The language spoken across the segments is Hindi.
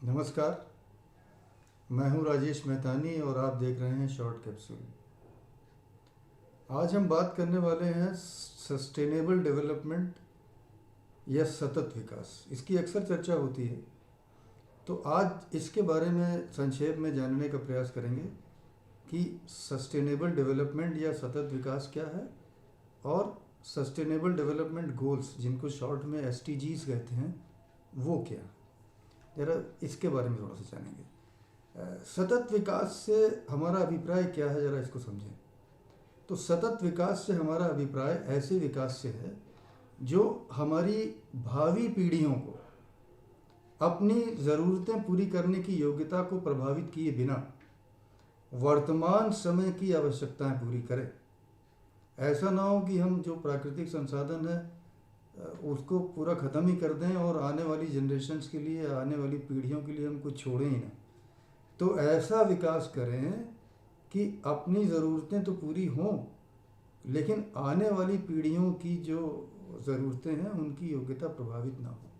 नमस्कार। मैं हूं राजेश मेहतानी और आप देख रहे हैं शॉर्ट कैप्सूल। आज हम बात करने वाले हैं सस्टेनेबल डेवलपमेंट या सतत विकास। इसकी अक्सर चर्चा होती है, तो आज इसके बारे में संक्षेप में जानने का प्रयास करेंगे कि सस्टेनेबल डेवलपमेंट या सतत विकास क्या है और सस्टेनेबल डेवलपमेंट गोल्स, जिनको शॉर्ट में SDGs कहते हैं, वो क्या। ज़रा इसके बारे में थोड़ा सा जानेंगे। सतत विकास से हमारा अभिप्राय क्या है, ज़रा इसको समझें। तो सतत विकास से हमारा अभिप्राय ऐसे विकास से है जो हमारी भावी पीढ़ियों को अपनी ज़रूरतें पूरी करने की योग्यता को प्रभावित किए बिना वर्तमान समय की आवश्यकताएं पूरी करे। ऐसा ना हो कि हम जो प्राकृतिक संसाधन है उसको पूरा ख़त्म ही कर दें और आने वाली जनरेशन्स के लिए, आने वाली पीढ़ियों के लिए हम कुछ छोड़ें ही ना। तो ऐसा विकास करें कि अपनी ज़रूरतें तो पूरी हों, लेकिन आने वाली पीढ़ियों की जो ज़रूरतें हैं उनकी योग्यता प्रभावित ना हो।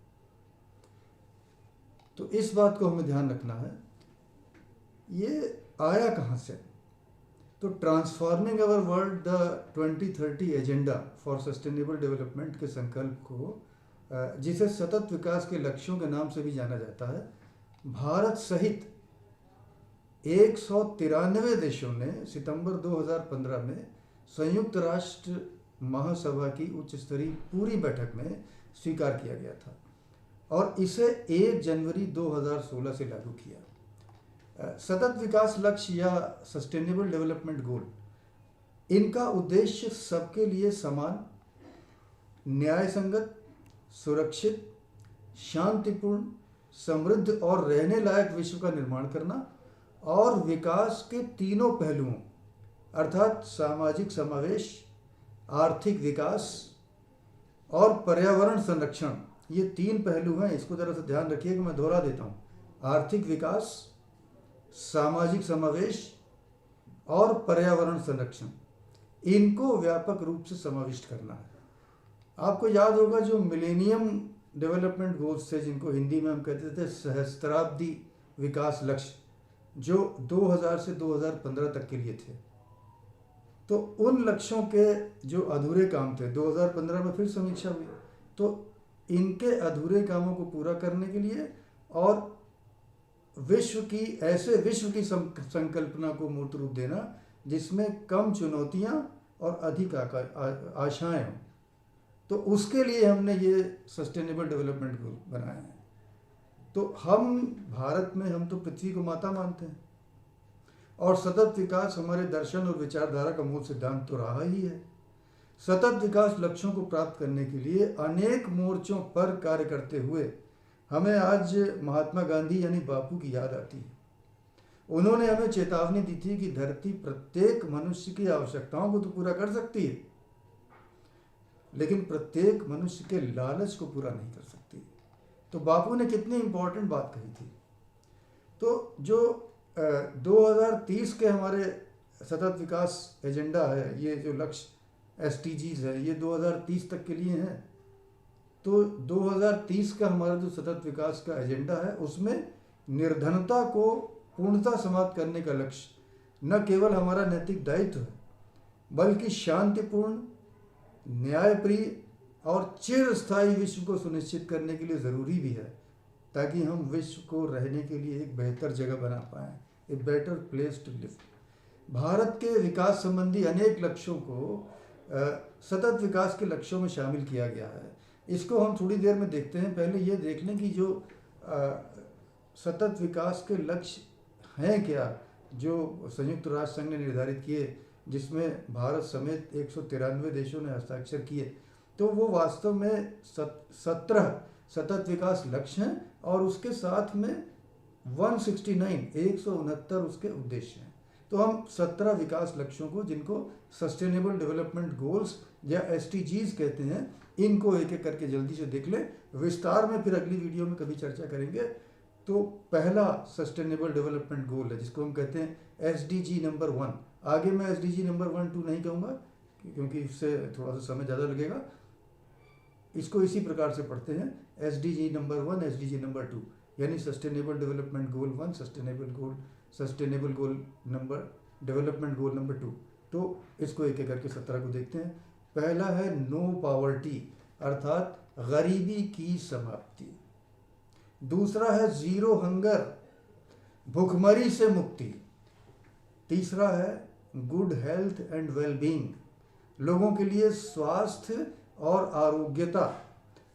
तो इस बात को हमें ध्यान रखना है। ये आया कहाँ से? तो transforming our world the 2030 agenda for sustainable development के संकल्प को, जिसे सतत विकास के लक्ष्यों के नाम से भी जाना जाता है, भारत सहित 193 देशों ने सितंबर 2015 में संयुक्त राष्ट्र महासभा की उच्च स्तरीय पूरी बैठक में स्वीकार किया गया था और इसे 1 जनवरी 2016 से लागू किया। सतत विकास लक्ष्य या सस्टेनेबल डेवलपमेंट गोल, इनका उद्देश्य सबके लिए समान, न्याय संगत, सुरक्षित, शांतिपूर्ण, समृद्ध और रहने लायक विश्व का निर्माण करना और विकास के तीनों पहलुओं अर्थात सामाजिक समावेश, आर्थिक विकास और पर्यावरण संरक्षण, ये 3 पहलू हैं। इसको ज़रा सा ध्यान रखिए कि मैं दोहरा देता हूँ। आर्थिक विकास, सामाजिक समावेश और पर्यावरण संरक्षण, इनको व्यापक रूप से समाविष्ट करना है। आपको याद होगा जो मिलेनियम डेवलपमेंट गोल्स थे, जिनको हिंदी में हम कहते थे सहस्त्राब्दी विकास लक्ष्य, जो 2000 से 2015 तक के लिए थे। तो उन लक्ष्यों के जो अधूरे काम थे, 2015 में फिर समीक्षा हुई, तो इनके अधूरे कामों को पूरा करने के लिए और विश्व की संकल्पना को मूर्त रूप देना जिसमें कम चुनौतियां और अधिक आशाएं हों, तो उसके लिए हमने ये सस्टेनेबल डेवलपमेंट गोल बनाए हैं। तो हम भारत में, हम तो पृथ्वी को माता मानते हैं और सतत विकास हमारे दर्शन और विचारधारा का मूल सिद्धांत तो रहा ही है। सतत विकास लक्ष्यों को प्राप्त करने के लिए अनेक मोर्चों पर कार्य करते हुए हमें आज महात्मा गांधी यानी बापू की याद आती है। उन्होंने हमें चेतावनी दी थी कि धरती प्रत्येक मनुष्य की आवश्यकताओं को तो पूरा कर सकती है, लेकिन प्रत्येक मनुष्य के लालच को पूरा नहीं कर सकती। तो बापू ने कितनी इंपॉर्टेंट बात कही थी। तो जो 2030 के हमारे सतत विकास एजेंडा है, ये जो लक्ष्य SDGs है, ये 2030 तक के लिए हैं। तो 2030 का हमारा जो सतत विकास का एजेंडा है, उसमें निर्धनता को पूर्णतः समाप्त करने का लक्ष्य न केवल हमारा नैतिक दायित्व है, बल्कि शांतिपूर्ण, न्यायप्रिय और चिरस्थायी विश्व को सुनिश्चित करने के लिए ज़रूरी भी है, ताकि हम विश्व को रहने के लिए एक बेहतर जगह बना पाएँ, a better place to live. Bharat के विकास संबंधी अनेक लक्ष्यों को सतत विकास के लक्ष्यों में शामिल किया गया है। इसको हम थोड़ी देर में देखते हैं। पहले ये देख लें कि जो सतत विकास के लक्ष्य हैं क्या, जो संयुक्त राष्ट्र संघ ने निर्धारित किए, जिसमें भारत समेत 193 देशों ने हस्ताक्षर किए। तो वो वास्तव में 17 सतत विकास लक्ष्य हैं और उसके साथ में 169 उसके उद्देश्य हैं। तो हम 17 विकास लक्ष्यों को, जिनको सस्टेनेबल डेवलपमेंट गोल्स या SDGs कहते हैं, इनको एक एक करके जल्दी से देख लें। विस्तार में फिर अगली वीडियो में कभी चर्चा करेंगे। तो पहला सस्टेनेबल डेवलपमेंट गोल है, जिसको हम कहते हैं SDG नंबर 1। आगे मैं SDG नंबर 1, 2 नहीं कहूँगा, क्योंकि इससे थोड़ा सा समय ज़्यादा लगेगा। इसको इसी प्रकार से पढ़ते हैं, SDG नंबर 1, SDG नंबर 2। यानी sustainable development goal 1, sustainable goal number development goal number 2। तो इसको एक एक करके 17 को देखते हैं। पहला है नो पॉवर्टी, अर्थात गरीबी की समाप्ति। दूसरा है जीरो हंगर, भुखमरी से मुक्ति। तीसरा है गुड हेल्थ एंड वेलबींग, लोगों के लिए स्वास्थ्य और आरोग्यता।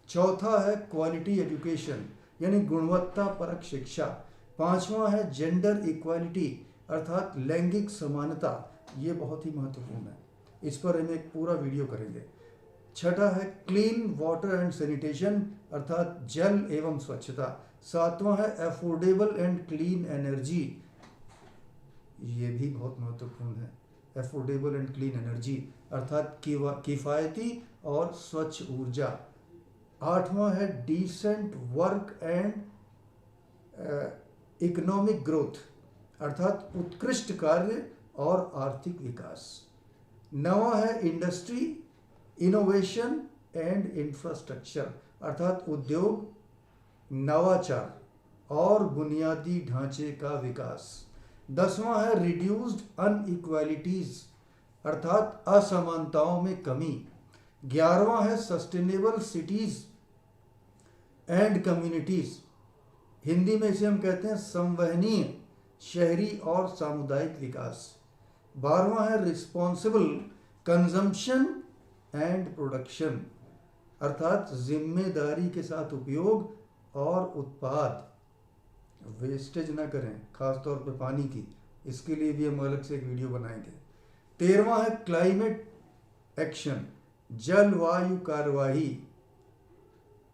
चौथा है क्वालिटी एजुकेशन, यानी गुणवत्ता परक शिक्षा। पांचवा है जेंडर इक्वालिटी, अर्थात लैंगिक समानता। ये बहुत ही महत्वपूर्ण है, इस पर हम एक पूरा वीडियो करेंगे। छठा है क्लीन वाटर एंड सैनिटेशन, अर्थात जल एवं स्वच्छता। सातवां है अफोर्डेबल एंड क्लीन एनर्जी, ये भी बहुत महत्वपूर्ण है। अफोर्डेबल एंड क्लीन एनर्जी अर्थात किफ़ायती और स्वच्छ ऊर्जा। आठवां है decent work and economic growth, अर्थात उत्कृष्ट कार्य और आर्थिक विकास। नवा है इंडस्ट्री, इनोवेशन एंड इंफ्रास्ट्रक्चर, अर्थात उद्योग, नवाचार और बुनियादी ढांचे का विकास। 10वां है रिड्यूस्ड अनइक्वालिटीज, अर्थात असमानताओं में कमी। 11वां है sustainable cities and communities, Hindi में इसे हम कहते हैं संवहनीय शहरी और सामुदायिक विकास। 12वां है रिस्पॉन्सिबल कंजम्पशन एंड प्रोडक्शन, अर्थात जिम्मेदारी के साथ उपयोग और उत्पाद, वेस्टेज ना करें, खासतौर पर पानी की, इसके लिए भी हम अलग से एक वीडियो बनाएंगे। 13वां है क्लाइमेट एक्शन, जलवायु कार्यवाही,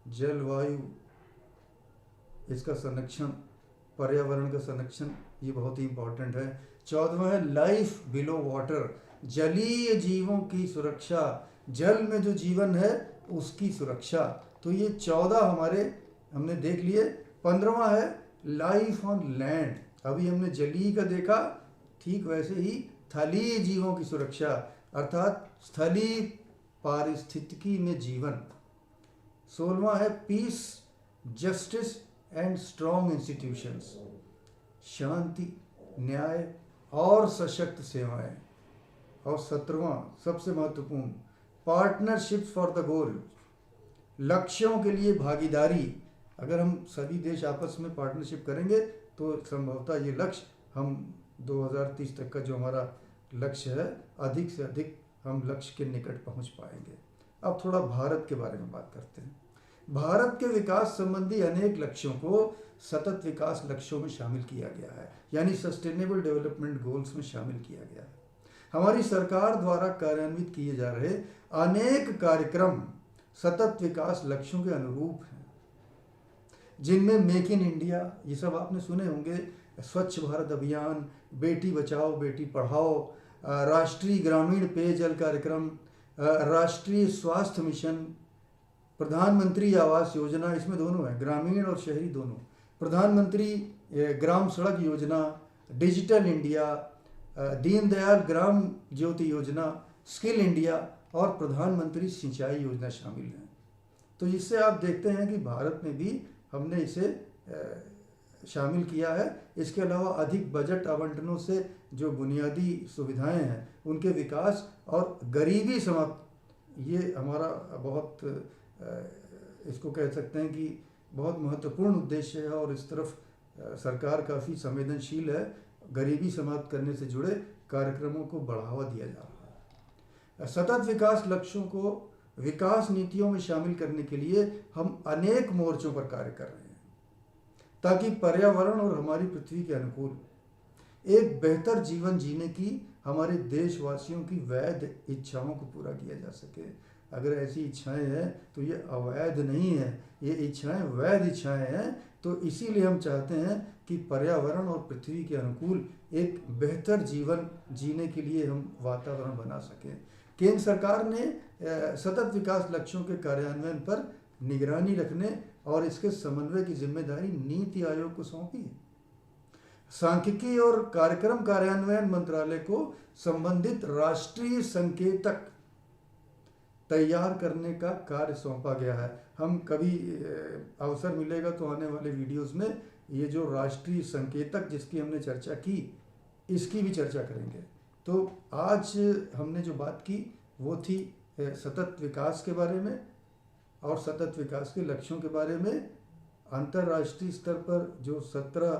जलवायु इसका संरक्षण, पर्यावरण का संरक्षण, ये बहुत ही इंपॉर्टेंट है। 14वां है लाइफ बिलो वाटर, जलीय जीवों की सुरक्षा, जल में जो जीवन है उसकी सुरक्षा। तो ये 14 हमने देख लिए। 15वां है लाइफ ऑन लैंड, अभी हमने जलीय का देखा, ठीक वैसे ही थलीय जीवों की सुरक्षा, अर्थात स्थलीय पारिस्थितिकी में जीवन। 16वां है peace, justice and strong institutions, शांति, न्याय और सशक्त सेवाएं। और 17वां सबसे महत्वपूर्ण पार्टनरशिप फॉर द गोल, लक्ष्यों के लिए भागीदारी। अगर हम सभी देश आपस में पार्टनरशिप करेंगे तो संभवतः ये लक्ष्य हम 2030 तक का जो हमारा लक्ष्य है, अधिक से अधिक हम लक्ष्य के निकट पहुंच पाएंगे। अब थोड़ा भारत के बारे में बात करते हैं। भारत के विकास संबंधी अनेक लक्ष्यों को सतत विकास लक्ष्यों में शामिल किया गया है, यानी सस्टेनेबल डेवलपमेंट गोल्स में शामिल किया गया है। हमारी सरकार द्वारा कार्यान्वित किए जा रहे अनेक कार्यक्रम सतत विकास लक्ष्यों के अनुरूप हैं, जिनमें मेक इन इंडिया, ये सब आपने सुने होंगे, स्वच्छ भारत अभियान, बेटी बचाओ बेटी पढ़ाओ, राष्ट्रीय ग्रामीण पेयजल कार्यक्रम, राष्ट्रीय स्वास्थ्य मिशन, प्रधानमंत्री आवास योजना, इसमें दोनों है, ग्रामीण और शहरी दोनों, प्रधानमंत्री ग्राम सड़क योजना, डिजिटल इंडिया, दीनदयाल ग्राम ज्योति योजना, स्किल इंडिया और प्रधानमंत्री सिंचाई योजना शामिल हैं। तो इससे आप देखते हैं कि भारत में भी हमने इसे शामिल किया है। इसके अलावा अधिक बजट आवंटनों से जो बुनियादी सुविधाएं हैं उनके विकास और गरीबी समाप्त, ये हमारा बहुत इसको कह सकते हैं कि बहुत महत्वपूर्ण उद्देश्य है और इस तरफ सरकार काफ़ी संवेदनशील है। गरीबी समाप्त करने से जुड़े कार्यक्रमों को बढ़ावा दिया जा रहा है। सतत विकास लक्ष्यों को विकास नीतियों में शामिल करने के लिए हम अनेक मोर्चों पर कार्य कर रहे हैं, ताकि पर्यावरण और हमारी पृथ्वी के अनुकूल एक बेहतर जीवन जीने की हमारे देशवासियों की वैध इच्छाओं को पूरा किया जा सके। अगर ऐसी इच्छाएं हैं तो ये अवैध नहीं है, ये इच्छाएं वैध इच्छाएं हैं। तो इसीलिए हम चाहते हैं कि पर्यावरण और पृथ्वी के अनुकूल एक बेहतर जीवन जीने के लिए हम वातावरण बना सकें। केंद्र सरकार ने सतत विकास लक्ष्यों के कार्यान्वयन पर निगरानी रखने और इसके समन्वय की जिम्मेदारी नीति आयोग को सौंपी है। सांख्यिकी और कार्यक्रम कार्यान्वयन मंत्रालय को संबंधित राष्ट्रीय संकेतक तैयार करने का कार्य सौंपा गया है। हम कभी अवसर मिलेगा तो आने वाले वीडियोस में ये जो राष्ट्रीय संकेतक जिसकी हमने चर्चा की, इसकी भी चर्चा करेंगे। तो आज हमने जो बात की वो थी सतत विकास के बारे में और सतत विकास के लक्ष्यों के बारे में। अंतर्राष्ट्रीय स्तर पर जो 17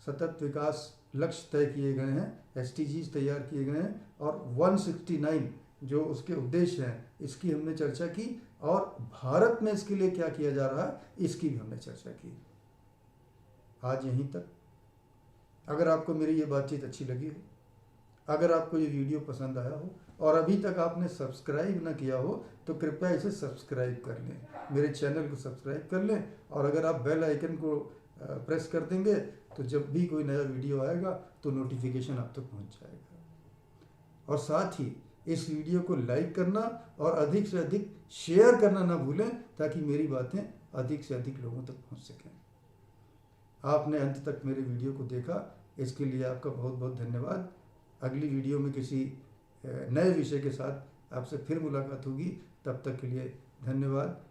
सतत विकास लक्ष्य तय किए गए हैं, SDGs तैयार किए गए हैं, और 169 जो उसके उद्देश्य हैं, इसकी हमने चर्चा की, और भारत में इसके लिए क्या किया जा रहा है इसकी भी हमने चर्चा की। आज यहीं तक। अगर आपको मेरी ये बातचीत अच्छी लगी हो, अगर आपको ये वीडियो पसंद आया हो और अभी तक आपने सब्सक्राइब ना किया हो तो कृपया इसे सब्सक्राइब कर लें, मेरे चैनल को सब्सक्राइब कर लें। और अगर आप बेल आइकन को प्रेस कर देंगे तो जब भी कोई नया वीडियो आएगा तो नोटिफिकेशन आप तक पहुंच जाएगा। और साथ ही इस वीडियो को लाइक करना और अधिक से अधिक शेयर करना ना भूलें, ताकि मेरी बातें अधिक से अधिक लोगों तक पहुंच सकें। आपने अंत तक मेरे वीडियो को देखा, इसके लिए आपका बहुत बहुत धन्यवाद। अगली वीडियो में किसी नए विषय के साथ आपसे फिर मुलाकात होगी। तब तक के लिए धन्यवाद।